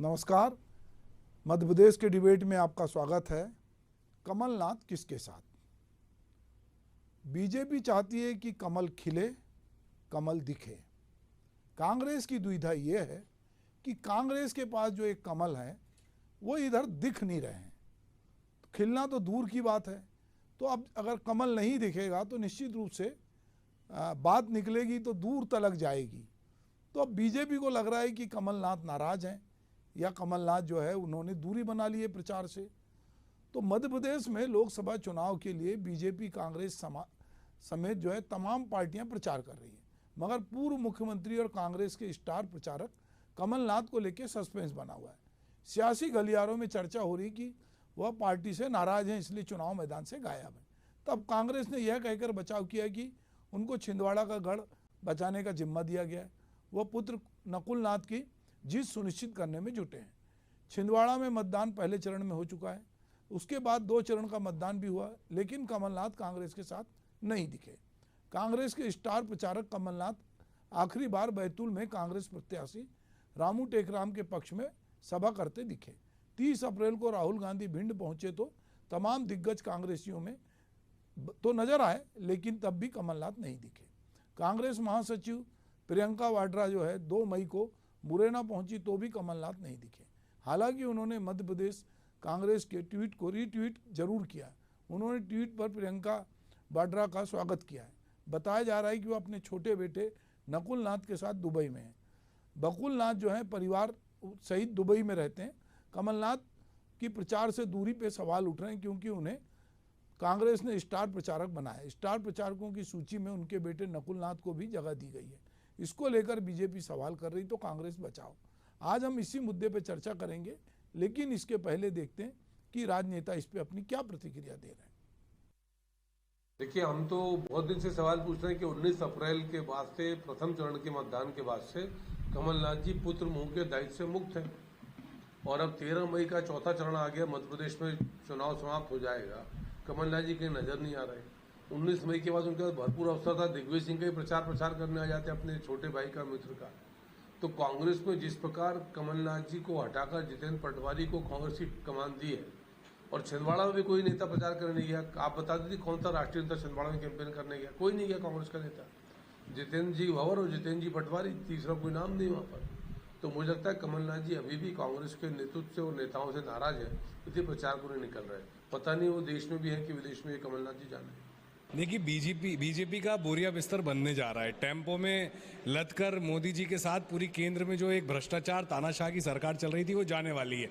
नमस्कार। मध्य प्रदेश के डिबेट में आपका स्वागत है। कमलनाथ किसके साथ? बीजेपी चाहती है कि कमल खिले, कमल दिखे। कांग्रेस की दुविधा यह है कि कांग्रेस के पास जो एक कमल है वो इधर दिख नहीं रहे हैं। तो खिलना तो दूर की बात है, तो अब अगर कमल नहीं दिखेगा तो निश्चित रूप से बात निकलेगी तो दूर तलक जाएगी। तो अब बीजेपी को लग रहा है कि कमलनाथ नाराज हैं या कमलनाथ जो है उन्होंने दूरी बना ली है प्रचार से। तो मध्य प्रदेश में लोकसभा चुनाव के लिए बीजेपी कांग्रेस समेत जो है तमाम पार्टियां प्रचार कर रही हैं, मगर पूर्व मुख्यमंत्री और कांग्रेस के स्टार प्रचारक कमलनाथ को लेकर सस्पेंस बना हुआ है। सियासी गलियारों में चर्चा हो रही कि वह पार्टी से नाराज हैं, इसलिए चुनाव मैदान से गायब है। तब कांग्रेस ने यह कहकर बचाव किया कि उनको छिंदवाड़ा का गढ़ बचाने का जिम्मा दिया गया है। वह पुत्र नकुल नाथ की जीत सुनिश्चित करने में जुटे हैं। छिंदवाड़ा में मतदान पहले चरण में हो चुका है, उसके बाद 2 चरण का मतदान भी हुआ, लेकिन कमलनाथ कांग्रेस के साथ नहीं दिखे। कांग्रेस के स्टार प्रचारक कमलनाथ आखिरी बार बैतूल में कांग्रेस प्रत्याशी रामू टेकराम के पक्ष में सभा करते दिखे। 30 अप्रैल को राहुल गांधी भिंड पहुंचे तो तमाम दिग्गज कांग्रेसियों में तो नजर आए, लेकिन तब भी कमलनाथ नहीं दिखे। कांग्रेस महासचिव प्रियंका वाड्रा जो है 2 मई को मुरैना पहुंची तो भी कमलनाथ नहीं दिखे। हालांकि उन्होंने मध्य प्रदेश कांग्रेस के ट्वीट को रीट्वीट जरूर किया। उन्होंने ट्वीट पर प्रियंका वाड्रा का स्वागत किया है। बताया जा रहा है कि वो अपने छोटे बेटे नकुल नाथ के साथ दुबई में हैं। बकुल नाथ जो है परिवार सहित दुबई में रहते हैं। कमलनाथ की प्रचार से दूरी पे सवाल उठ रहे हैं, क्योंकि उन्हें कांग्रेस ने स्टार प्रचारक बनाया। स्टार प्रचारकों की सूची में उनके बेटे नकुल नाथ को भी जगह दी गई है। इसको लेकर बीजेपी सवाल कर रही तो कांग्रेस बचाओ। आज हम इसी मुद्दे पे चर्चा करेंगे, लेकिन इसके पहले देखते हैं कि राजनेता इस पे अपनी क्या प्रतिक्रिया दे रहे हैं। देखिए, हम तो बहुत दिन से सवाल पूछ रहे हैं कि 19 अप्रैल के बाद से, प्रथम चरण के मतदान के बाद से कमलनाथ जी पुत्र मुंह के दायित्व से मुक्त हैं, और अब 13 मई का चौथा चरण आ गया, मध्य प्रदेश में चुनाव समाप्त हो जाएगा। कमलनाथ जी कहीं नजर नहीं आ रहे। 19 मई के बाद उनके पास भरपूर अवसर था, दिग्विजय सिंह का ही प्रचार करने आ जाते अपने छोटे भाई का, मित्र का। तो कांग्रेस में जिस प्रकार कमलनाथ जी को हटाकर जितेंद्र पटवारी को कांग्रेस की कमान दी है, और छिंदवाड़ा में भी कोई नेता प्रचार करने नहीं गया। आप बता दीजिए कौन सा राष्ट्रीय नेता छिंदवाड़ा में कैंपेन करने गया? कोई नहीं गया कांग्रेस का नेता। जितेंद्र जी भवर और जितेंद्र जी पटवारी, तीसरा कोई नाम नहीं वहाँ पर। तो मुझे लगता है कमलनाथ जी अभी भी कांग्रेस के नेतृत्व से और नेताओं से नाराज है, इसलिए प्रचार को नहीं निकल रहे। पता नहीं वो देश में भी है कि विदेश में कमलनाथ जी जाने। देखिए, बीजेपी का बोरिया बिस्तर बनने जा रहा है। टेम्पो में लद कर मोदी जी के साथ पूरी केंद्र में जो एक भ्रष्टाचार तानाशाह की सरकार चल रही थी वो जाने वाली है।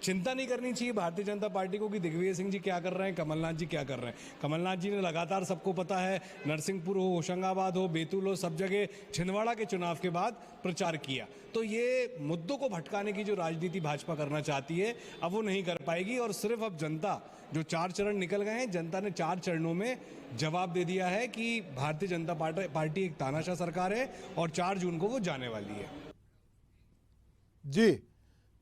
चिंता नहीं करनी चाहिए भारतीय जनता पार्टी को कि दिग्विजय सिंह जी क्या कर रहे हैं, कमलनाथ जी क्या कर रहे हैं। कमलनाथ जी ने लगातार, सबको पता है, नरसिंहपुर हो, होशंगाबाद हो, बैतूल हो, सब जगह छिंदवाड़ा के चुनाव के बाद प्रचार किया। तो ये मुद्दों को भटकाने की जो राजनीति भाजपा करना चाहती है, अब वो नहीं कर पाएगी। और सिर्फ अब जनता, जो 4 चरण निकल गए हैं, जनता ने 4 चरणों में जवाब दे दिया है कि भारतीय जनता पार्टी एक तानाशाह सरकार है और 4 जून को वो जाने वाली है। जी,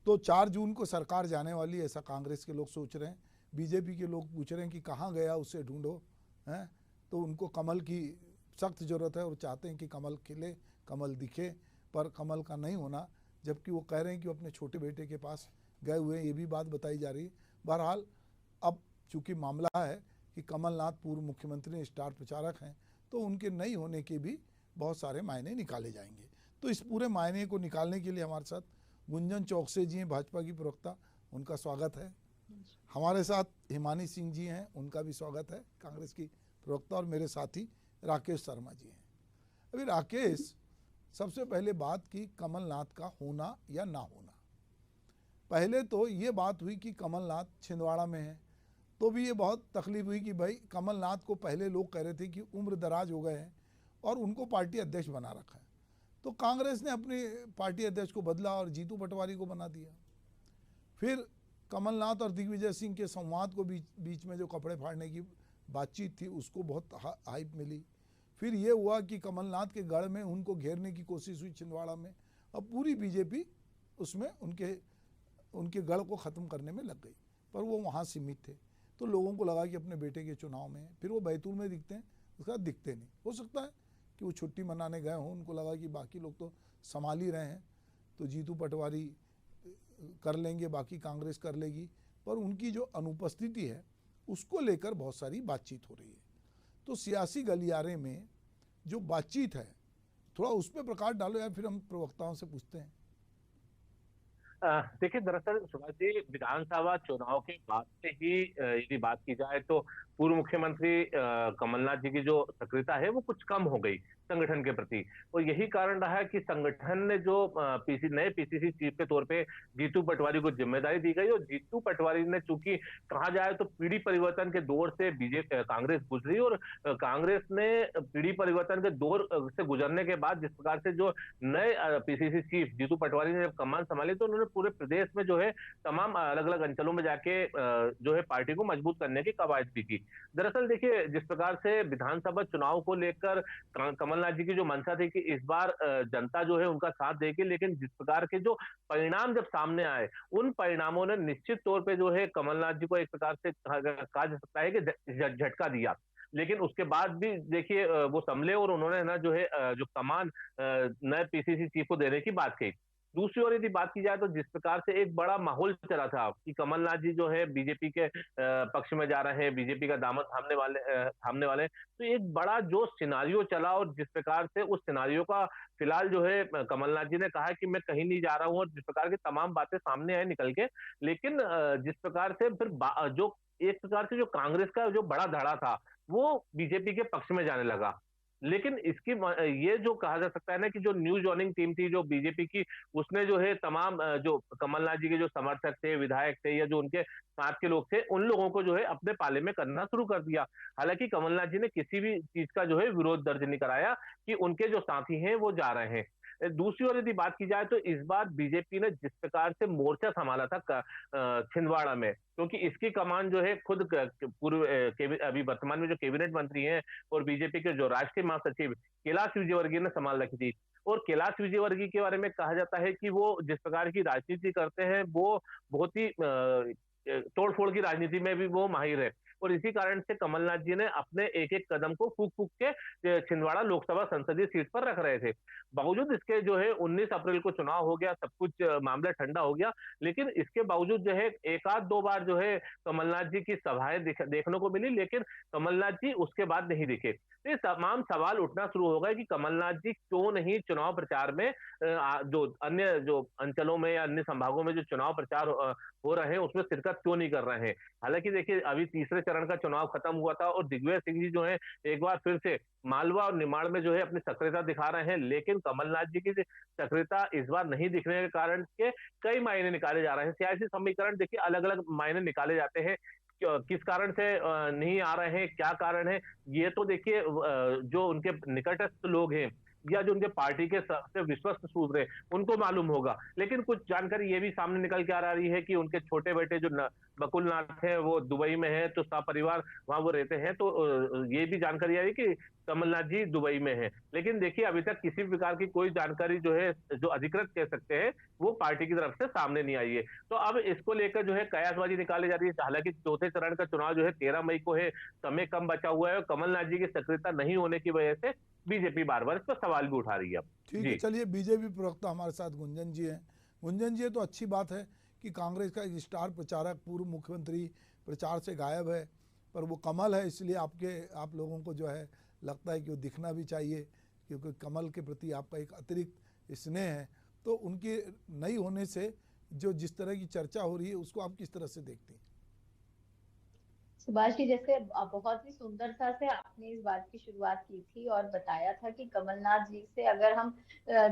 तो 4 जून को सरकार जाने वाली है, ऐसा कांग्रेस के लोग सोच रहे हैं। बीजेपी के लोग पूछ रहे हैं कि कहाँ गया, उसे ढूंढो, हैं। तो उनको कमल की सख्त जरूरत है और चाहते हैं कि कमल खिले, कमल दिखे, पर कमल का नहीं होना, जबकि वो कह रहे हैं कि वो अपने छोटे बेटे के पास गए हुए हैं, ये भी बात बताई जा रही है। बहरहाल अब चूंकि मामला है कि कमलनाथ पूर्व मुख्यमंत्री स्टार प्रचारक हैं, तो उनके नहीं होने के भी बहुत सारे मायने निकाले जाएंगे। तो इस पूरे मायने को निकालने के लिए हमारे साथ गुंजन चौकसे जी हैं, भाजपा की प्रवक्ता, उनका स्वागत है। हमारे साथ हिमानी सिंह जी हैं, उनका भी स्वागत है, कांग्रेस की प्रवक्ता। और मेरे साथी राकेश शर्मा जी हैं। अभी राकेश, सबसे पहले बात की कमलनाथ का होना या ना होना। पहले तो ये बात हुई कि कमलनाथ छिंदवाड़ा में है, तो भी ये बहुत तकलीफ हुई कि भाई कमलनाथ को पहले लोग कह रहे थे कि उम्र दराज हो गए हैं और उनको पार्टी अध्यक्ष बना रखा है। तो कांग्रेस ने अपने पार्टी अध्यक्ष को बदला और जीतू पटवारी को बना दिया। फिर कमलनाथ और दिग्विजय सिंह के संवाद को बीच में जो कपड़े फाड़ने की बातचीत थी, उसको बहुत हाइप मिली। फिर ये हुआ कि कमलनाथ के गढ़ में उनको घेरने की कोशिश हुई छिंदवाड़ा में। अब पूरी बीजेपी उसमें उनके गढ़ को ख़त्म करने में लग गई, पर वो वहाँ सीमित थे। तो लोगों को लगा कि अपने बेटे के चुनाव में, फिर वो बैतूल में दिखते हैं, उसके बाद दिखते नहीं। हो सकता है कि वो छुट्टी मनाने गए हों, उनको लगा कि बाकी लोग तो संभाल ही रहे हैं, तो जीतू पटवारी कर लेंगे, बाकी कांग्रेस कर लेगी, पर उनकी जो अनुपस्थिति है उसको लेकर बहुत सारी बातचीत हो रही है। तो सियासी गलियारे में जो बातचीत है, थोड़ा उस पर प्रकाश डालो यार, फिर हम प्रवक्ताओं से पूछते हैं। देखिए, दरअसल सुभाष जी, विधानसभा चुनाव के बाद से ही यदि बात की जाए तो पूर्व मुख्यमंत्री कमलनाथ जी की जो सक्रियता है वो कुछ कम हो गई संगठन के प्रति, और यही कारण रहा है कि संगठन ने जो नए पीसीसी चीफ के तौर पे जीतू पटवारी को जिम्मेदारी दी गई, और जीतू पटवारी ने, चूंकि कहा जाए तो पीढ़ी परिवर्तन के दौर से बीजेपी कांग्रेस गुजरी, और कांग्रेस ने पीढ़ी परिवर्तन के दौर से गुजरने के बाद जिस प्रकार से जो नए पीसीसी चीफ जीतू पटवारी ने जब कमान संभाली, तो उन्होंने पूरे प्रदेश में जो है तमाम अलग अलग अंचलों में जाके जो है पार्टी को मजबूत करने की कवायद भी की। दरअसल देखिए, जिस प्रकार से विधानसभा चुनाव को लेकर कमलनाथ जी की जो मंशा थी कि इस बार जनता जो है उनका साथ देगी, लेकिन जिस प्रकार के जो परिणाम जब सामने आए, उन परिणामों ने निश्चित तौर पे जो है कमलनाथ जी को एक प्रकार से कहा जा सकता है कि झटका दिया। लेकिन उसके बाद भी देखिए वो संभले, और उन्होंने ना जो है जो कमान नए पीसीसी चीफ को देने की बात कही। दूसरी ओर यदि बात की जाए तो जिस प्रकार से एक बड़ा माहौल चला था कि कमलनाथ जी जो है बीजेपी के पक्ष में जा रहे हैं, बीजेपी का दामन थामने वाले, तो एक बड़ा जो सिनारियो चला, और जिस प्रकार से उस सिनारियो का फिलहाल जो है कमलनाथ जी ने कहा कि मैं कहीं नहीं जा रहा हूं, और जिस प्रकार की तमाम बातें सामने आए निकल के, लेकिन जिस प्रकार से फिर जो एक प्रकार से जो कांग्रेस का जो बड़ा धड़ा था वो बीजेपी के पक्ष में जाने लगा। लेकिन इसकी ये जो कहा जा सकता है ना कि जो न्यू जॉइनिंग टीम थी जो बीजेपी की, उसने जो है तमाम जो कमलनाथ जी के जो समर्थक थे, विधायक थे, या जो उनके साथ के लोग थे, उन लोगों को जो है अपने पाले में करना शुरू कर दिया। हालांकि कमलनाथ जी ने किसी भी चीज का जो है विरोध दर्ज नहीं कराया कि उनके जो साथी हैं वो जा रहे हैं। दूसरी ओर यदि बात की जाए तो इस बार बीजेपी ने जिस प्रकार से मोर्चा संभाला था छिंदवाड़ा में, क्योंकि इसकी कमान जो है खुद पूर्व अभी वर्तमान में जो कैबिनेट मंत्री हैं और बीजेपी के जो राष्ट्रीय महासचिव कैलाश विजयवर्गीय ने संभाल रखी थी। और कैलाश विजयवर्गीय के बारे में कहा जाता है कि वो जिस प्रकार की राजनीति करते हैं वो बहुत ही तोड़फोड़ की राजनीति में भी वो माहिर है, और इसी कारण से कमलनाथ जी ने अपने एक एक कदम को फूक फूक के छिंदवाड़ा लोकसभा संसदीय सीट पर रख रहे थे। बावजूद इसके जो है 19 अप्रैल को चुनाव हो गया, सब कुछ मामला ठंडा हो गया, लेकिन इसके बावजूद जो है एक आध दो बार जो है कमलनाथ जी की सभाएं देखने को मिली, लेकिन कमलनाथ जी उसके बाद नहीं दिखे। तो ये तमाम सवाल उठना शुरू हो गए कि कमलनाथ जी क्यों नहीं चुनाव प्रचार में जो अन्य जो अंचलों में या अन्य संभागों में जो चुनाव प्रचार हो रहे हैं उसमें शिरकत क्यों नहीं कर रहे हैं। हालांकि देखिए, अभी तीसरे चरण का चुनाव खत्म हुआ था और दिग्विजय सिंह जी जो है एक बार फिर से मालवा और निमाड़ में जो है अपनी सक्रियता दिखा रहे हैं, लेकिन कमलनाथ जी की सक्रियता इस बार नहीं दिखने के कारण के कई मायने निकाले जा रहे हैं। सियासी समीकरण देखिए अलग अलग मायने निकाले जाते हैं, किस कारण से नहीं आ रहे हैं, क्या कारण है, ये तो देखिए जो उनके निकटस्थ लोग हैं या जो उनके पार्टी के सबसे विश्वस्त सूत्र हैं उनको मालूम होगा। लेकिन कुछ जानकारी ये भी सामने निकल के आ रही है कि उनके छोटे बेटे जो बकुल नाथ है वो दुबई में है, तो सपरिवार वहां वो रहते हैं, तो ये भी जानकारी आई कि कमलनाथ जी दुबई में है। लेकिन देखिए, अभी तक किसी प्रकार की कोई जानकारी जो है जो अधिकृत कह सकते हैं वो पार्टी की तरफ से सामने नहीं आई है। तो अब इसको लेकर जो है कयासबाजी निकाली जा रही है। हालांकि चौथे चरण का चुनाव जो है 13 मई को है, समय कम बचा हुआ है, और कमलनाथ जी की सक्रियता नहीं होने की वजह से बीजेपी बार बार इस पर सवाल भी उठा रही है। ठीक है, चलिए बीजेपी प्रवक्ता हमारे साथ गुंजन जी हैं। गुंजन जी, तो अच्छी बात है कि कांग्रेस का एक स्टार प्रचारक पूर्व मुख्यमंत्री प्रचार से गायब है, पर वो कमल है, इसलिए आप लोगों को जो है लगता है कि वो दिखना भी चाहिए, क्योंकि कमल के प्रति आपका एक अतिरिक्त स्नेह है। तो उनके नहीं होने से जो जिस तरह की चर्चा हो रही है उसको आप किस तरह से देखते हैं? सुभाष जी, जैसे बहुत ही सुंदरता से आपने इस बात की शुरुआत की थी और बताया था कि कमलनाथ जी से अगर हम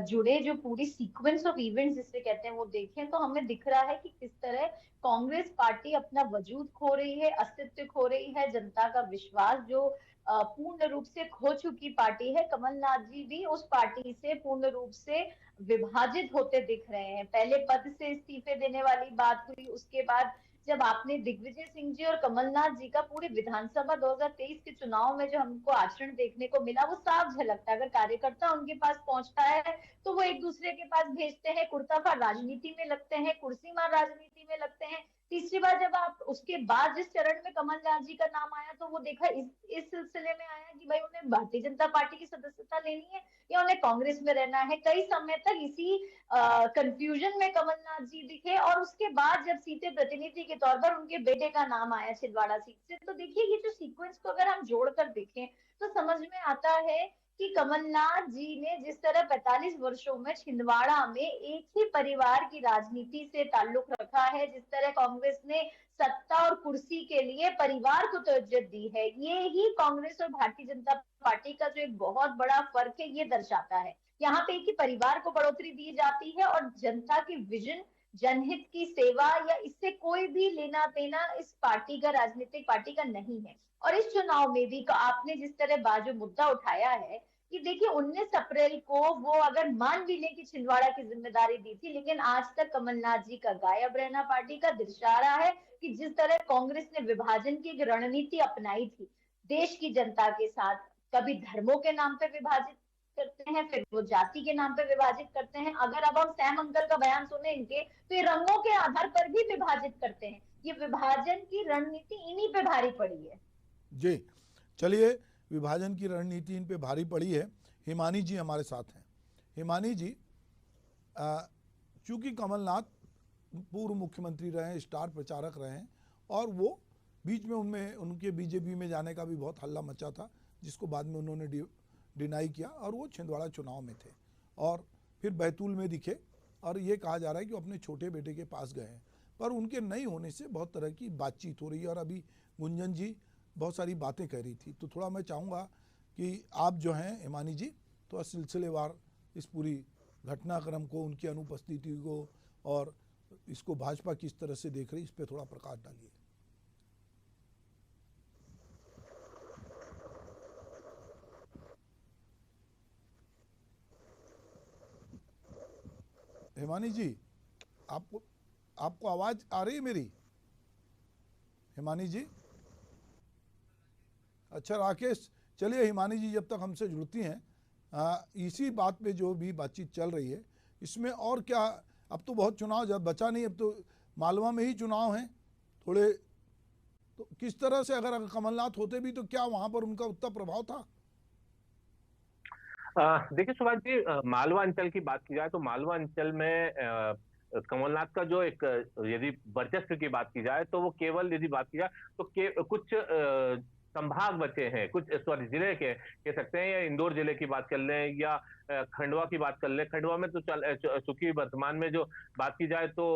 जुड़े जो पूरी सीक्वेंस ऑफ इवेंट्स जिसे कहते हैं वो देखें, तो हमें दिख रहा है कि किस तरह कांग्रेस पार्टी अपना वजूद खो रही है, अस्तित्व खो रही है, जनता का विश्वास जो पूर्ण रूप से खो चुकी पार्टी है। कमलनाथ जी भी उस पार्टी से पूर्ण रूप से विभाजित होते दिख रहे हैं। पहले पद से इस्तीफे देने वाली बात हुई, उसके बाद जब आपने दिग्विजय सिंह जी और कमलनाथ जी का पूरे विधानसभा 2023 के चुनाव में जो हमको आचरण देखने को मिला, वो साफ झलकता है। अगर कार्यकर्ता उनके पास पहुंचता है तो वो एक दूसरे के पास भेजते हैं, कुर्ताफा राजनीति में लगते हैं, कुर्सी मार राजनीति में लगते हैं, तीसरी बार जब आप उसके बाद जिस चरण में कमलनाथ जी का नाम आया तो वो देखा इस सिलसिले में आया कि भाई उन्हें भारतीय जनता पार्टी की सदस्यता लेनी है या उन्हें कांग्रेस में रहना है। कई समय तक इसी कंफ्यूजन में कमलनाथ जी दिखे और उसके बाद जब सीटे प्रतिनिधि के तौर पर उनके बेटे का नाम आया छिंदवाड़ा सीट से, तो देखिए ये जो सीक्वेंस को अगर हम जोड़कर देखें तो समझ में आता है कि कमलनाथ जी ने जिस तरह 45 वर्षों में छिंदवाड़ा में एक ही परिवार की राजनीति से ताल्लुक रखा है, जिस तरह कांग्रेस ने सत्ता और कुर्सी के लिए परिवार को तवज्जो दी है, ये ही कांग्रेस और भारतीय जनता पार्टी का जो एक बहुत बड़ा फर्क है ये दर्शाता है। यहाँ पे एक ही परिवार को बढ़ोतरी दी जाती है और जनता की विजन, जनहित की सेवा या इससे कोई भी लेना देना इस पार्टी का, राजनीतिक पार्टी का नहीं है। और इस चुनाव में भी आपने जिस तरह बाजू मुद्दा उठाया है कि देखिए 19 अप्रैल को वो अगर मान भी ले कि छिंदवाड़ा की जिम्मेदारी दी थी, लेकिन आज तक कमलनाथ जी का गायब रहना पार्टी का दर्शा रहा है कि जिस तरह कांग्रेस ने विभाजन की एक रणनीति अपनाई थी देश की जनता के साथ, कभी धर्मों के नाम पे विभाजित करते हैं, फिर वो जाति के नाम पे विभाजित करते हैं। अगर अब हम सैम अंकल का बयान सुने इनके तो ये रंगों के आधार पर भी विभाजित करते हैं। ये विभाजन की रणनीति इन्हीं पे भारी पड़ी है। जी चलिए, विभाजन की रणनीति इन पे भारी पड़ी है। हिमानी जी हमारे साथ हैं। हिमानी जी, चूंकि कमलनाथ पूर्व मुख्यमंत्री रहे हैं, स्टार प्रचारक रहे हैं और वो बीच में उनमें उनके बीजेपी में जाने का भी बहुत हल्ला मचा था, जिसको बाद में उन्होंने डिनाई किया और वो छिंदवाड़ा चुनाव में थे और फिर बैतूल में दिखे और ये कहा जा रहा है कि वो अपने छोटे बेटे के पास गए हैं, पर उनके नहीं होने से बहुत तरह की बातचीत हो रही है और अभी गुंजन जी बहुत सारी बातें कह रही थी। तो थोड़ा मैं चाहूँगा कि आप जो हैं हिमानी जी थोड़ा सिलसिलेवार इस पूरी घटनाक्रम को, उनकी अनुपस्थिति को और इसको भाजपा किस तरह से देख रही है, इस पर थोड़ा प्रकाश डालिए। हिमानी जी, आपको आवाज आ रही है मेरी? हिमानी जी, अच्छा राकेश, चलिए हिमानी जी जब तक हमसे जुड़ती हैं, इसी बात पे जो भी बातचीत चल रही है इसमें और क्या, अब तो बहुत चुनाव जब बचा नहीं, अब तो मालवा में ही चुनाव हैं थोड़े, तो किस तरह से अगर कमलनाथ होते भी तो क्या वहां पर उनका उतना प्रभाव था? देखिए सुभाष जी, मालवा अंचल की बात की जाए तो मालवा अंचल में कमलनाथ का जो एक, यदि वर्चस्व की बात की जाए तो वो केवल, यदि बात की जाए तो कुछ संभाग बचे हैं, कुछ जिले के कह सकते हैं, या इंदौर जिले की बात कर लें या खंडवा की बात कर लें। खंडवा में तो चूंकि वर्तमान में जो बात की जाए तो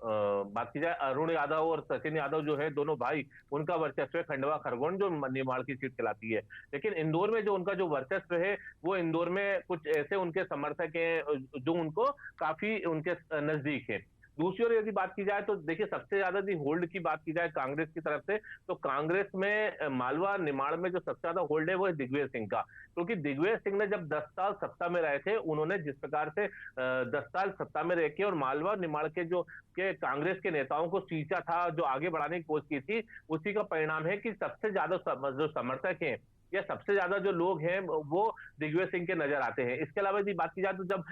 अरुण यादव और सचिन यादव जो है, दोनों भाई, उनका वर्चस्व है खंडवा खरगोन जो निमाड़ की सीट कहलाती है। लेकिन इंदौर में जो उनका जो वर्चस्व है वो इंदौर में कुछ ऐसे उनके समर्थक हैं जो उनको काफी उनके नजदीक है। दूसरी ओर यदि बात की जाए तो देखिए सबसे ज्यादा यदि होल्ड की बात की जाए कांग्रेस की तरफ से, तो कांग्रेस में मालवा निमाड़ में जो सबसे ज्यादा होल्ड है वो है दिग्विजय सिंह का। क्योंकि दिग्विजय सिंह ने जब 10 साल सत्ता में रहे थे, उन्होंने जिस प्रकार से 10 साल सत्ता में रह के और मालवा निमाड़ के कांग्रेस के नेताओं को सींचा था, जो आगे बढ़ाने की कोशिश की थी, उसी का परिणाम है कि सबसे ज्यादा जो समर्थक हैं या सबसे ज्यादा जो लोग हैं वो दिग्विजय सिंह के नजर आते हैं। इसके अलावा यदि बात की जाए तो जब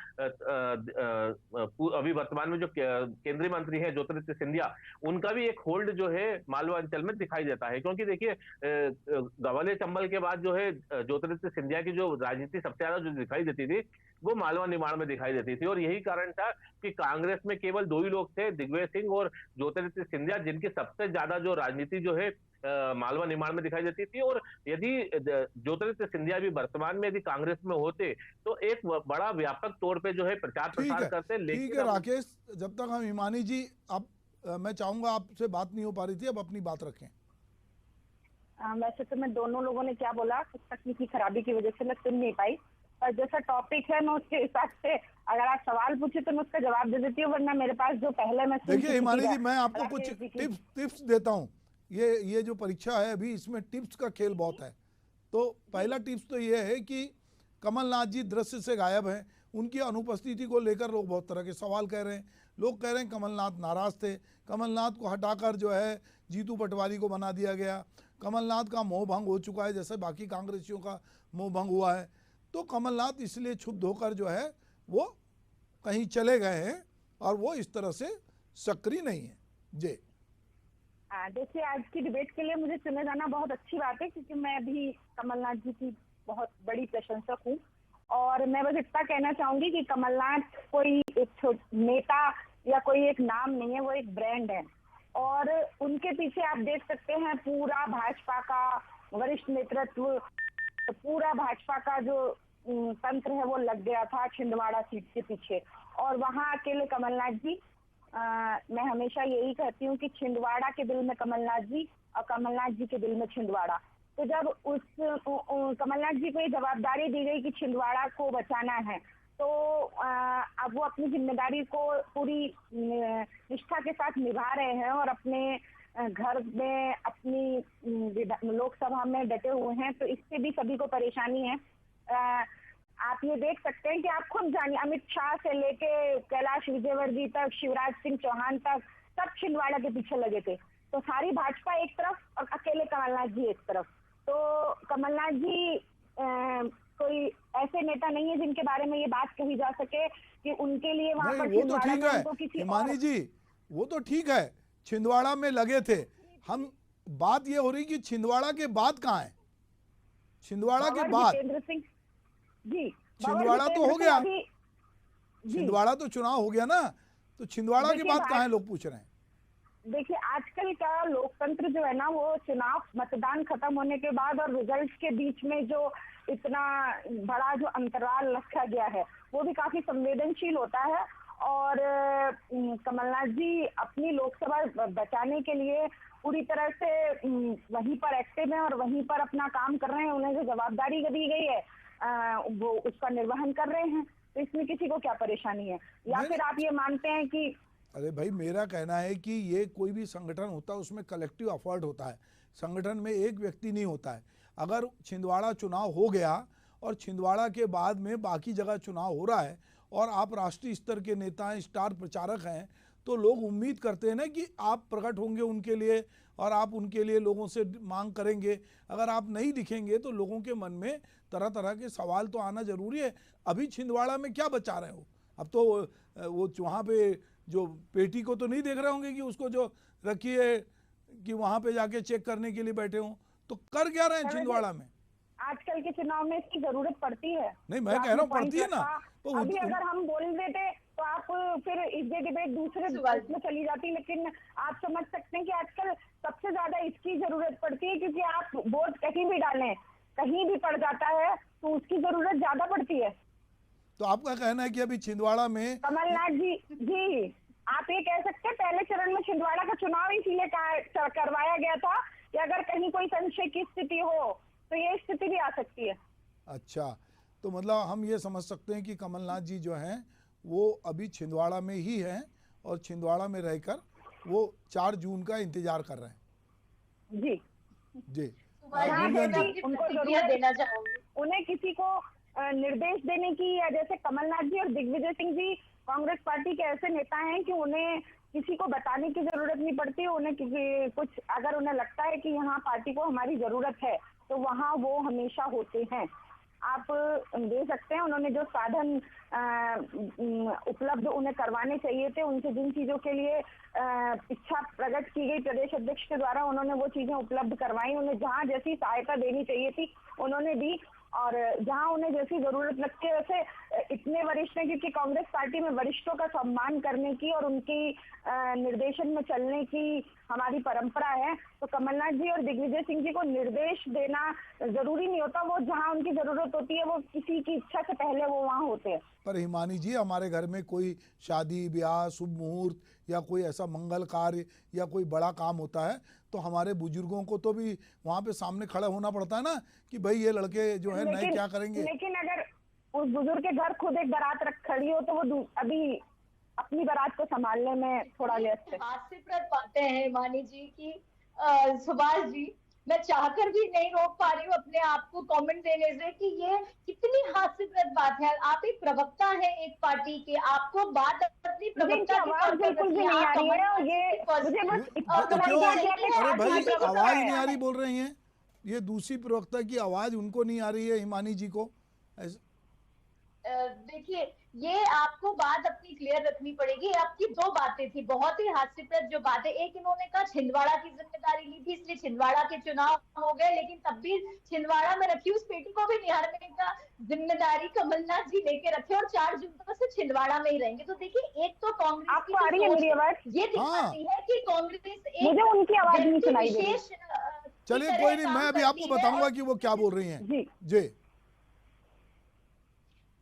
अभी वर्तमान में जो केंद्रीय मंत्री हैं ज्योतिरादित्य सिंधिया, उनका भी एक होल्ड जो है मालवा अंचल में दिखाई देता है। क्योंकि देखिए ग्वालियर चंबल के बाद जो है ज्योतिरादित्य सिंधिया की जो राजनीति सबसे ज्यादा जो दिखाई देती थी वो मालवा निमाड़ में दिखाई देती थी। और यही कारण था कि कांग्रेस में केवल दो ही लोग थे, दिग्विजय सिंह और ज्योतिरादित्य सिंधिया, जिनकी सबसे ज्यादा जो राजनीति जो है मालवा निमाड़ में दिखाई देती थी। और यदि ज्योतिरादित्य सिंधिया भी वर्तमान में यदि कांग्रेस में होते तो एक बड़ा व्यापक तौर पे जो है प्रचार प्रसार करते। लेकिन ठीक है राकेश, जब तक हम हिमानी जी, अब मैं चाहूंगा, आपसे बात नहीं हो पा रही थी, अब अपनी बात रखें। वैसे तो मैं दोनों लोगों ने क्या बोला, तकनीकी खराबी की वजह से मैं सुन नहीं पाई, और जैसा टॉपिक है मैं उसके हिसाब से अगर आप सवाल पूछे तो मैं उसका जवाब दे देती हूँ, वरना मेरे पास जो पहले मैं देखिए हिमानी जी, मैं आपको कुछ टिप्स देता हूँ। ये जो परीक्षा है अभी, इसमें टिप्स का खेल बहुत है। तो पहला टिप्स तो ये है कि कमलनाथ जी दृश्य से गायब हैं, उनकी अनुपस्थिति को लेकर लोग बहुत तरह के सवाल कह रहे हैं। लोग कह रहे हैं कमलनाथ नाराज थे, कमलनाथ को हटाकर जो है जीतू पटवारी को बना दिया गया, कमलनाथ का मोह भंग हो चुका है जैसे बाकी कांग्रेसियों का मोह भंग हुआ है। तो कमलनाथ इसलिए क्षुब्ध होकर जो है वो कहीं चले गए हैं और वो इस तरह से सक्रिय नहीं है। जी देखिए, आज की डिबेट के लिए मुझे चुने जाना बहुत अच्छी बात है, क्योंकि मैं भी कमलनाथ जी की बहुत बड़ी प्रशंसक हूँ। और मैं बस इतना कहना चाहूंगी कि कमलनाथ कोई एक नेता या कोई एक नाम नहीं है, वो एक ब्रांड है। और उनके पीछे आप देख सकते हैं पूरा भाजपा का वरिष्ठ नेतृत्व, पूरा भाजपा का जो तंत्र है वो लग गया था छिंदवाड़ा सीट के पीछे। और वहां अकेले कमलनाथ जी, मैं हमेशा यही कहती हूँ कि छिंदवाड़ा के दिल में कमलनाथ जी और कमलनाथ जी के दिल में छिंदवाड़ा। तो जब उस कमलनाथ जी को ये जवाबदारी दी गई कि छिंदवाड़ा को बचाना है, तो अब वो अपनी जिम्मेदारी को पूरी निष्ठा के साथ निभा रहे हैं और अपने घर में अपनी लोकसभा में डटे हुए हैं। तो इससे भी सभी को परेशानी है। आप ये देख सकते हैं कि आप खुद जानिए, अमित शाह से लेके कैलाश विजयवर्गीय तक, शिवराज सिंह चौहान तक, सब छिंदवाड़ा के पीछे लगे थे। तो सारी भाजपा एक तरफ और अकेले कमलनाथ जी एक तरफ। तो कमलनाथ जी कोई ऐसे नेता नहीं है जिनके बारे में ये बात कही जा सके कि उनके लिए वहां पर वो तो ठीक है हिमानी जी, वो तो ठीक है, छिंदवाड़ा में लगे थे। हम बात ये हो रही कि छिंदवाड़ा के बाद कहाँ है? छिंदवाड़ा के बाद जी, छिंदवाड़ा तो हो गया, छिंदवाड़ा तो चुनाव हो गया ना, तो छिंदवाड़ा के बाद कहाँ है लोग पूछ रहे हैं। देखिए, आजकल का लोकतंत्र जो है ना, वो चुनाव मतदान खत्म होने के बाद और रिजल्ट के बीच में जो इतना बड़ा जो अंतराल रखा गया है, वो भी काफी संवेदनशील होता है। और कमलनाथ जी अपनी लोकसभा बचाने के लिए पूरी तरह से वहीं पर एक्टिव हैं और वहीं पर अपना काम कर रहे हैं। उन्हें जो जवाबदारी दी गई है वो उसका निर्वहन कर रहे हैं। तो इसमें किसी को क्या परेशानी है? या फिर आप ये मानते हैं कि अरे भाई, मेरा कहना है कि ये कोई भी संगठन होता है उसमें कलेक्टिव एफर्ट होता है, संगठन में एक व्यक्ति नहीं होता है। अगर छिंदवाड़ा चुनाव हो गया और छिंदवाड़ा के बाद में बाकी जगह चुनाव हो रहा है और आप राष्ट्रीय स्तर के नेता हैं, स्टार प्रचारक हैं, तो लोग उम्मीद करते हैं ना कि आप प्रकट होंगे उनके लिए और आप उनके लिए लोगों से मांग करेंगे। अगर आप नहीं दिखेंगे तो लोगों के मन में तरह तरह के सवाल तो आना जरूरी है। अभी छिंदवाड़ा में क्या बचा रहे हो? अब तो वो वहाँ पे जो पेटी को तो नहीं देख रहे होंगे कि उसको जो रखी है कि वहाँ पे जाके चेक करने के लिए बैठे हों। तो कर क्या रहे हैं छिंदवाड़ा में? आजकल के चुनाव में इसकी जरूरत पड़ती है। नहीं, मैं कह रहा हूँ पड़ती है ना। तो अभी अगर हम बोल देते तो आप फिर इस डिबेट दूसरे में चली जाती। लेकिन आप समझ सकते हैं कि आजकल सबसे ज्यादा इसकी जरूरत पड़ती है, क्योंकि आप वोट कहीं भी डालें, कहीं भी पड़ जाता है, तो उसकी जरूरत ज्यादा पड़ती है। तो आपका कहना है कि अभी छिंदवाड़ा में कमलनाथ जी आप ये कह सकते हैं पहले चरण में छिंदवाड़ा का चुनाव इसीलिए करवाया गया था कि अगर कहीं कोई संशय की स्थिति हो तो ये स्थिति भी आ सकती है। अच्छा, तो मतलब हम ये समझ सकते हैं कि कमलनाथ जी जो हैं वो अभी छिंदवाड़ा में ही हैं और छिंदवाड़ा में रहकर वो 4 जून का इंतजार कर रहे हैं। जी जी, उनको जरूरत देना चाहूंगी, उन्हें किसी को निर्देश देने की, या जैसे कमलनाथ जी और दिग्विजय सिंह जी कांग्रेस पार्टी के ऐसे नेता हैं कि उन्हें किसी को बताने की जरूरत नहीं पड़ती। उन्हें कुछ अगर उन्हें लगता है कि यहाँ पार्टी को हमारी जरूरत है तो वहाँ वो हमेशा होते हैं। आप दे सकते हैं उन्होंने जो साधन उपलब्ध उन्हें करवाने चाहिए थे, उनसे जिन चीजों के लिए इच्छा प्रकट की गई प्रदेश अध्यक्ष के द्वारा, उन्होंने वो चीजें उपलब्ध करवाई। उन्हें जहां जैसी सहायता देनी चाहिए थी उन्होंने दी, और जहां उन्हें जैसी जरूरत लगती है, वैसे इतने वरिष्ठ हैं क्योंकि कांग्रेस पार्टी में वरिष्ठों का सम्मान करने की और उनकी निर्देशन में चलने की हमारी परंपरा है। तो कमलनाथ जी और दिग्विजय सिंह जी को निर्देश देना जरूरी नहीं होता, वो जहां उनकी जरूरत होती है वो किसी की इच्छा से पहले वो वहां होते हैं। पर हिमानी जी, हमारे घर में कोई शादी ब्याह शुभ मुहूर्त या कोई ऐसा मंगल कार्य या कोई बड़ा काम होता है तो हमारे बुजुर्गों को तो भी वहाँ पे सामने खड़ा होना पड़ता है ना कि भाई ये लड़के जो है नए क्या करेंगे। लेकिन अगर उस बुजुर्ग के घर खुद एक बारात खड़ी हो तो वो अभी अपनी बारात को संभालने में थोड़ा व्यस्त है। हास्यप्रद बातें हैं मानी जी की। सुभाष जी, मैं चाहकर भी नहीं रोक पा रही हूँ अपने आप को कमेंट देने से कि ये कितनी हास्यप्रद बात है। आप एक प्रवक्ता हैं एक पार्टी के, आपको बात अपनी प्रवक्ता की आवाज बिल्कुल भी नहीं आ रही है। ये मुझे बस अरे भाई, आवाज नहीं आ रही बोल रही हैं। ये दूसरी प्रवक्ता की आवाज उनको नहीं आ रही है हिमानी जी को। देखिए, ये आपको बात अपनी क्लियर रखनी पड़ेगी। आपकी दो बातें थी बहुत ही हास्यप्रद जो बातें, एक इन्होंने कहा छिंदवाड़ा की जिम्मेदारी ली थी इसलिए छिंदवाड़ा के चुनाव हो गए, लेकिन तब भी छिंदवाड़ा में रखी उस पेटी को भी निहारने का जिम्मेदारी कमलनाथ जी लेके रखे और 4 जून से छिंदवाड़ा में ही रहेंगे। तो देखिए, एक तो कांग्रेस आपको आ रही है मेरी आवाज? ये दिखाती है कि कांग्रेस मुझे उनकी आवाज नहीं सुनाई दे रही। चलिए कोई नहीं, मैं अभी आपको बताऊंगा कि वो क्या बोल रही हैं। जी,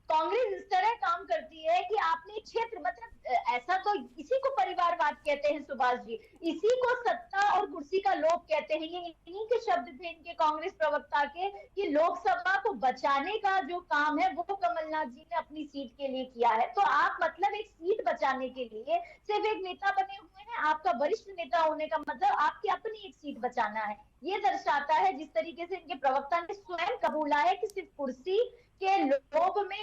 कांग्रेस इस तरह काम करती है कि आपने क्षेत्र, मतलब ऐसा तो इसी को परिवारवाद कहते हैं सुभाष जी, इसी को सत्ता और कुर्सी का लोभ कहते हैं। ये इन्हीं के शब्द थे इनके कांग्रेस प्रवक्ता के कि लोकसभा को बचाने का जो काम है वो कमलनाथ जी ने अपनी सीट के लिए किया है। तो आप मतलब एक सीट बचाने के लिए सिर्फ एक नेता बने हुए हैं, आपका वरिष्ठ नेता होने का मतलब आपकी अपनी एक सीट बचाना है। ये दर्शाता है जिस तरीके से इनके प्रवक्ता ने स्वयं कबूला है कि सिर्फ कुर्सी के लोभ में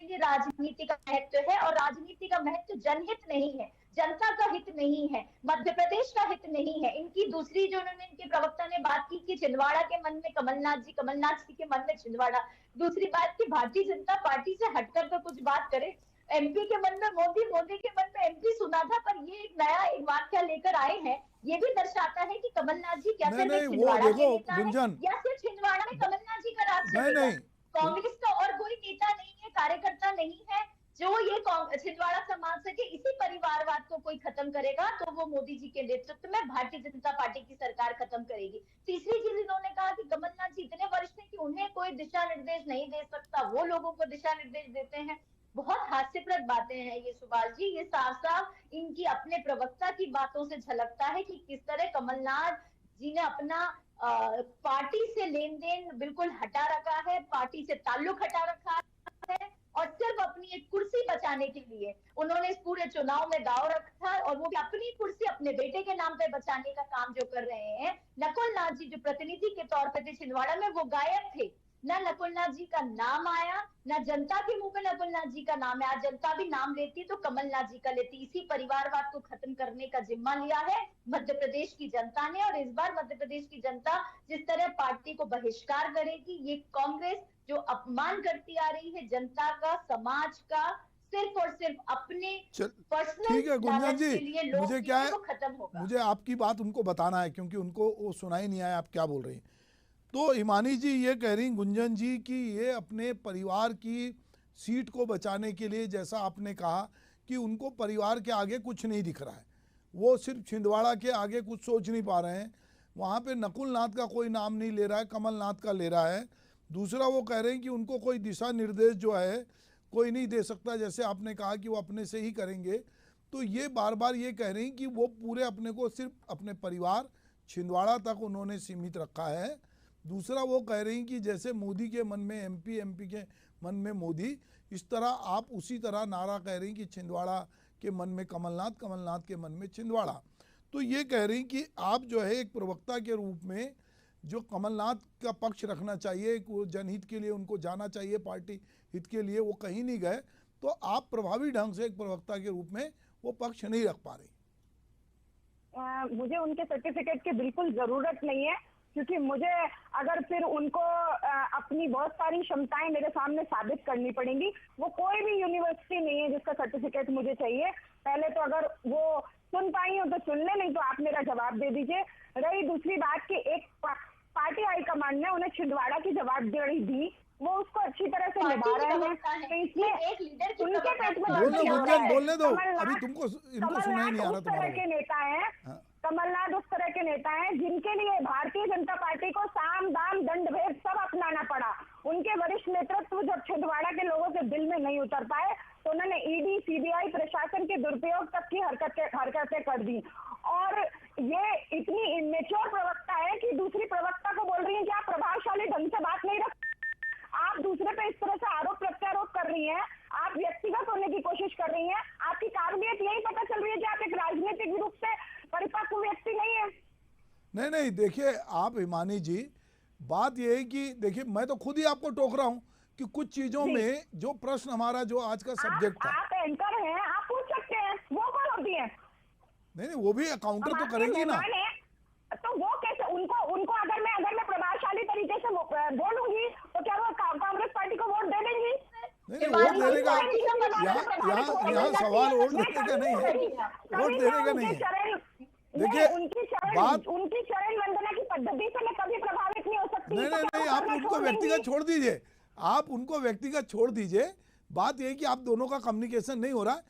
ये राजनीति का महत्व है, और राजनीति का महत्व जनहित नहीं है, जनता का हित नहीं है, मध्य प्रदेश का हित नहीं है। इनकी दूसरी जो उन्होंने इनके प्रवक्ता ने बात की कि छिंदवाड़ा के मन में कमलनाथ जी, कमलनाथ जी के मन में छिंदवाड़ा। दूसरी बात की भारतीय जनता पार्टी से हटकर तो कुछ बात करें, एमपी के मन में मोदी, मोदी के मन में एमपी सुना था, पर ये एक नया एक वाक्य लेकर आए हैं। ये भी दर्शाता है कि कमलनाथ जी क्या सिर्फ छिंदवाड़ा के नेता हैं या सिर्फ छिंदवाड़ा में कमलनाथ जी का राज चलेगा। कांग्रेस का और कोई नेता नहीं है, कार्यकर्ता नहीं है जो ये छिंदवाड़ा संभाल सके। इसी परिवारवाद को कोई खत्म करेगा तो वो मोदी जी के नेतृत्व में भारतीय जनता पार्टी की सरकार खत्म करेगी। तीसरी चीज इन्होंने कहा कि कमलनाथ जी इतने वरिष्ठ हैं कि उन्हें कोई दिशा निर्देश नहीं दे सकता, वो लोगों को दिशा निर्देश देते हैं। बहुत हास्यप्रद बातें हैं ये सुभाष जी। ये साफ साफ इनकी अपने प्रवक्ता की बातों से झलकता है कि किस तरह कमलनाथ जी ने अपना पार्टी से लेन देन बिल्कुल हटा रखा है, पार्टी से ताल्लुक हटा रखा है, और सिर्फ अपनी एक कुर्सी बचाने के लिए उन्होंने इस पूरे चुनाव में दाव रखा है, और वो भी अपनी कुर्सी अपने बेटे के नाम पे बचाने का काम जो कर रहे हैं। नकुल नाथ जी जो प्रतिनिधि के तौर पे थे छिंदवाड़ा में, वो गायब थे, ना नकुल नाथ जी का नाम आया, ना जनता के मुंह पे नकुल नाथ जी का नाम है। आज जनता भी नाम लेती तो कमलनाथ जी का लेती। इसी परिवारवाद को खत्म करने का जिम्मा लिया है मध्य प्रदेश की जनता ने, और इस बार मध्य प्रदेश की जनता जिस तरह पार्टी को बहिष्कार करेगी, ये कांग्रेस जो अपमान करती आ रही है जनता का, समाज का, सिर्फ और सिर्फ अपने पर्सनल ठीक है गुंजन जी, मुझे क्या है, खत्म होगा। मुझे आपकी बात उनको बताना है क्योंकि उनको वो सुनाई नहीं आया आप क्या बोल रही हैं। तो हिमानी जी ये कह रही गुंजन जी कि ये अपने परिवार की सीट को बचाने के लिए, जैसा आपने कहा कि उनको परिवार के आगे कुछ नहीं दिख रहा है, वो सिर्फ छिंदवाड़ा के आगे कुछ सोच नहीं पा रहे हैं, वहाँ पे नकुल नाथ का कोई नाम नहीं ले रहा है, कमलनाथ का ले रहा है। दूसरा वो कह रहे हैं कि उनको कोई दिशा निर्देश जो है कोई नहीं दे सकता, जैसे आपने कहा कि वो अपने से ही करेंगे। तो ये बार बार ये कह रही कि वो पूरे अपने को सिर्फ अपने परिवार छिंदवाड़ा तक उन्होंने सीमित रखा है। दूसरा वो कह रही कि जैसे मोदी के मन में एमपी, एमपी के मन में मोदी, इस तरह आप उसी तरह नारा कह रही कि छिंदवाड़ा के मन में कमलनाथ, कमलनाथ के मन में छिंदवाड़ा। तो ये कह रही कि आप जो है एक प्रवक्ता के रूप में जो कमलनाथ का पक्ष रखना चाहिए, जनहित के लिए उनको जाना चाहिए, पार्टी हित के लिए वो कहीं नहीं गए, तो आप प्रभावी ढंग से एक प्रवक्ता के रूप में वो पक्ष नहीं रख पा रही। मुझे उनके सर्टिफिकेट की बिल्कुल जरूरत नहीं है, क्योंकि मुझे अगर फिर उनको अपनी बहुत सारी क्षमताएं मेरे सामने साबित करनी पड़ेंगी। वो कोई भी यूनिवर्सिटी नहीं है जिसका सर्टिफिकेट मुझे चाहिए। पहले तो अगर वो सुन पाई हो तो सुन ले, नहीं तो आप मेरा जवाब दे दीजिए। रही दूसरी बात कि एक पार्टी हाईकमांड ने उन्हें छिंदवाड़ा की जवाबदेही दी, वो उसको अच्छी तरह से निभा रहे हैं, तो इसलिए उनके पेट में बोलने दो, अभी तुमको इनको सुनाई नहीं आ रहा। उस तरह के नेता हैं, कमलनाथ उस तरह के नेता हैं जिनके लिए भारतीय जनता पार्टी को साम दाम दंड भेद सब अपनाना पड़ा। उनके वरिष्ठ नेतृत्व जब छिंदवाड़ा के लोगों के दिल में नहीं उतर पाए तो उन्होंने ईडी, सीबीआई प्रशासन के दुरुपयोग तक की हरकतें कर दी। और ये इतनी इमेच्योर प्रवक्ता है कि दूसरी प्रवक्ता को बोल रही है कि आप प्रभावशाली ढंग से बात नहीं रख, आप दूसरे पे इस तरह से आरोप प्रत्यारोप कर रही हैं, आप व्यक्तिगत होने की कोशिश कर रही हैं। आपकी काबिलियत यही पता चल रही है कि आप एक राजनीतिक रूप से परिपक्व व्यक्ति नहीं है। नहीं नहीं, देखिए आप हिमानी जी, बात यह है कि देखिए मैं तो खुद ही आपको टोक रहा हूं कि कुछ चीजों में जो प्रश्न हमारा जो आज का सब्जेक्ट था, आप एंकर हैं, आप पूछ सकते हैं, वो कौन होती है? नहीं वो भी काउंटर तो करेंगी ना। तो वो कैसे, उनको अगर मैं प्रभावशाली तरीके से बोलूंगी तो क्या वो कांग्रेस पार्टी को वोट दे देंगी? नहीं, वोट देने का यहाँ सवाल वोट देने का नहीं है, वोट देने का नहीं है। देखिए बात, उनकी चरण वंदना की पद्धति से मैं कभी प्रभावित नहीं हो सकती। नहीं, आप उनको व्यक्तिगत छोड़ दीजिए, आप उनको व्यक्तिगत छोड़ दीजिए। बात यह है कि आप दोनों का कम्युनिकेशन नहीं हो रहा।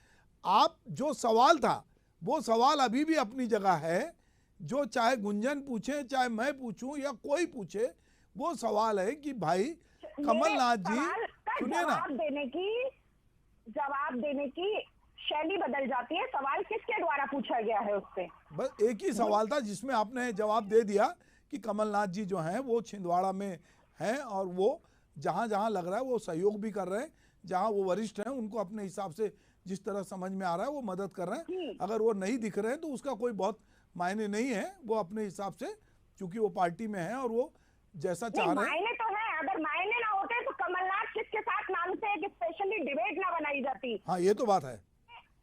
आप जो सवाल था वो सवाल अभी भी अपनी जगह है, जो चाहे गुंजन पूछे, चाहे मैं पूछूं या कोई पूछे, वो सवाल है कि भाई कमलनाथ जी, सुनिए ना, जवाब देने की शैली बदल जाती है। सवाल किसके द्वारा पूछा गया है उससे? बस एक ही सवाल था जिसमें आपने जवाब दे दिया कि कमलनाथ जी जो हैं वो छिंदवाड़ा में हैं और वो जहां जहां लग रहा है वो सहयोग भी कर रहे हैं, जहां वो वरिष्ठ हैं उनको अपने हिसाब से जिस तरह समझ में आ रहा है वो मदद कर रहे हैं। अगर वो नहीं दिख रहे हैं तो उसका कोई बहुत मायने नहीं है, वो अपने हिसाब से, चूंकि वो पार्टी में है और वो जैसा चाह रहे हैं। मायने तो है, अगर मायने ना होते तो कमलनाथ किसके साथ नाम से एक स्पेशली डिबेट ना बनाई जाती। हाँ, ये तो बात है,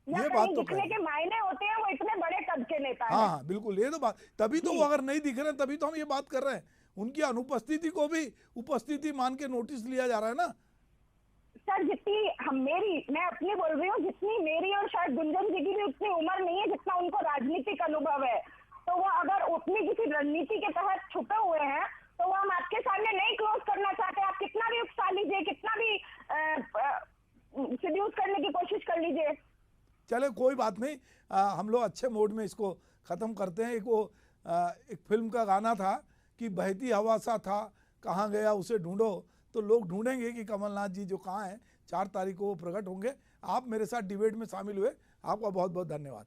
ये बात तो दिखने के मायने होते हैं, वो इतने बड़े कद के नेता हैं। हाँ बिल्कुल, ये तो बात, तभी तो वो अगर नहीं दिख रहे हैं तभी तो हम ये बात कर रहे हैं। उनकी अनुपस्थिति को भी उपस्थिति मान के नोटिस लिया जा रहा है ना। सर जितनी मैं अपनी बोल रही हूँ, जितनी मेरी और शायद गुंजन जी की भी उतनी उम्र नहीं है जितना उनको राजनीतिक अनुभव है, तो वो अगर उतनी किसी रणनीति के तहत छुपे हुए हैं तो वो हम आपके सामने नहीं क्लोज करना चाहते। आप कितना भी उकसा लीजिए, कितना भी सिड्यूस करने की कोशिश कर लीजिए। चले कोई बात नहीं, हम लोग अच्छे मोड में इसको ख़त्म करते हैं। एक फिल्म का गाना था कि बहती हवा सा था, कहाँ गया उसे ढूंढो, तो लोग ढूंढेंगे कि कमलनाथ जी जो कहाँ हैं। 4 तारीख को वो प्रकट होंगे। आप मेरे साथ डिबेट में शामिल हुए, आपका बहुत बहुत धन्यवाद।